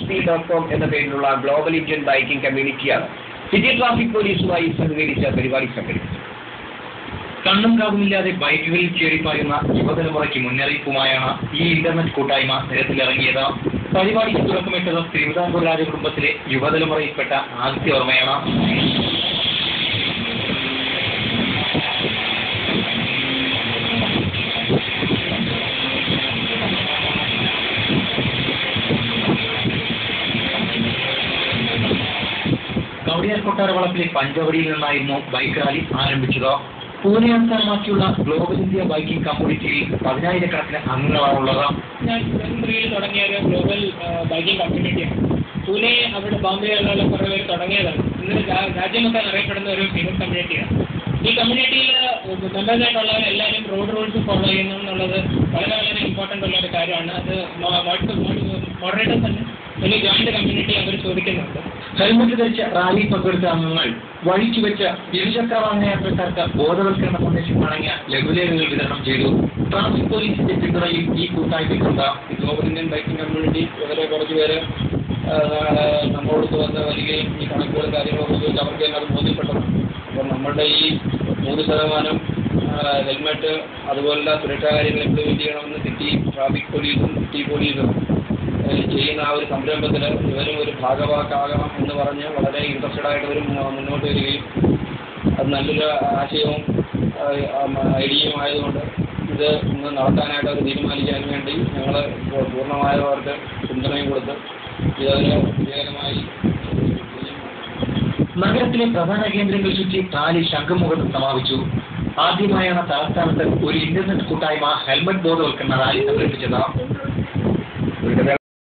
GSP.com എന്ന പേരിലുള്ള global Indian biking കമ്മ്യൂണിറ്റിയാണ് സിറ്റി ട്രാഫിക് പോലീസുമായി സഹകരിച്ച പരിപാടി സംഘടിപ്പിച്ചത്. കണ്ണും കാതുമില്ലാതെ ബൈക്കുകളിൽ കയറിപ്പായുന്ന യുവതലമുറയ്ക്ക് മുന്നറിയിപ്പുമായാണ് ഈ ഇന്റർനെറ്റ് കൂട്ടായ്മ നിരത്തിലിറങ്ങിയത്. പരിപാടിക്ക് തുടക്കമിട്ടത് തിരുവിതാംകൂർ രാജകുടുംബത്തിലെ യുവതലമുറയിൽപ്പെട്ട ആദ്യ ഓർമ്മയാണ്. കവടിയാർ കൊട്ടാരവളപ്പിലെ പഞ്ചവടിയിൽ നിന്നായിരുന്നു ബൈക്ക് റാലി ആരംഭിച്ചത്. പൂനെ ആസ്ഥാനമാക്കിയുള്ള ഗ്ലോബൽ ഇന്ത്യ ബൈക്കിംഗ് കമ്മ്യൂണിറ്റിയിൽ 10,000-കണക്കിന് അംഗങ്ങളാണുള്ളത്. ഞാൻ 2003 തുടങ്ങിയ ഒരു ഗ്ലോബൽ ബൈക്കിംഗ് കമ്മ്യൂണിറ്റിയാണ്. പൂനെ അവിടെ ബോംബെയിലുള്ള കുറേ പേര് തുടങ്ങിയതാണ്. ഇന്ന് രാജ്യമൊക്കെ അറിയപ്പെടുന്ന ഒരു ഫേമസ് കമ്മ്യൂണിറ്റിയാണ്. ഈ കമ്മ്യൂണിറ്റിയിൽ മെമ്പേഴ്സായിട്ടുള്ളവരെല്ലാവരും റോഡ് റൂൾസ് ഫോളോ ചെയ്യുന്നു എന്നുള്ളത് വളരെ വളരെ ഇമ്പോർട്ടൻ്റ് ഉള്ള ഒരു കാര്യമാണ്. അത് മോഡറേറ്റേഴ്സ് തന്നെ വലിയ ജോയിന്റ് കമ്മ്യൂണിറ്റി അവർ ചോദിക്കുന്നുണ്ട്. ഹെൽമറ്റ് ധരിച്ച റാലിയിൽ പങ്കെടുത്ത അംഗങ്ങൾ വഴിച്ചു വെച്ച ഇരുചക്ര വാഹന യാത്രക്കാർക്ക് ബോധവൽക്കരണ സന്ദേശം അടങ്ങിയ ലഘുലേഖകൾ വിതരണം ചെയ്തു. ട്രാഫിക് പോലീസിന്റെ പിന്തുണയിൽ ഈ കൂട്ടായ്മയ്ക്കുണ്ട്. ഗ്ലോബൽ ഇന്ത്യൻ ബൈക്കിംഗ് കമ്മ്യൂണിറ്റി ഇവരെ കുറച്ച് പേര് നമ്മളോട് വന്ന് വരികയും ഈ കണക്കുകളും കാര്യങ്ങളൊക്കെ ചോദിച്ച് അവർക്ക് തന്നെ അത് ബോധ്യപ്പെട്ടതാണ്. അപ്പം നമ്മളുടെ ഈ 100% ഹെൽമെറ്റ് അതുപോലുള്ള സുരക്ഷാ കാര്യങ്ങൾ ഇംപ്ലിമെൻറ്റ് ചെയ്യണമെന്ന് സിറ്റി ട്രാഫിക് പോലീസും സിറ്റി പോലീസും ചെയ്യുന്ന ആ ഒരു സംരംഭത്തിൽ ഇവരും ഒരു ഭാഗവാക്കാകണം എന്ന് പറഞ്ഞ് വളരെ ഇൻട്രസ്റ്റഡ് ആയിട്ട് ഇവർ മുന്നോട്ട് വരികയും അത് നല്ലൊരു ആശയവും ഐഡിയയും ആയതുകൊണ്ട് ഇത് ഇന്ന് നടത്താനായിട്ട് അവർ തീരുമാനിക്കാൻ വേണ്ടി ഞങ്ങൾ പൂർണ്ണമായവർക്ക് പിന്തുണയും കൊടുത്ത് ഇതൊരു വിജയകരമായി. നഗരത്തിലെ പ്രധാന കേന്ദ്രങ്ങൾ ചുറ്റി റാലി ശംഖുമുഖത്ത് സമാപിച്ചു. ആദ്യമായാണ് തലസ്ഥാനത്ത് ഒരു ഇന്റർനെറ്റ് കൂട്ടായ്മ ഹെൽമറ്റ് ബോധവൽക്കരണ റാലി സംഘടിപ്പിച്ചത്.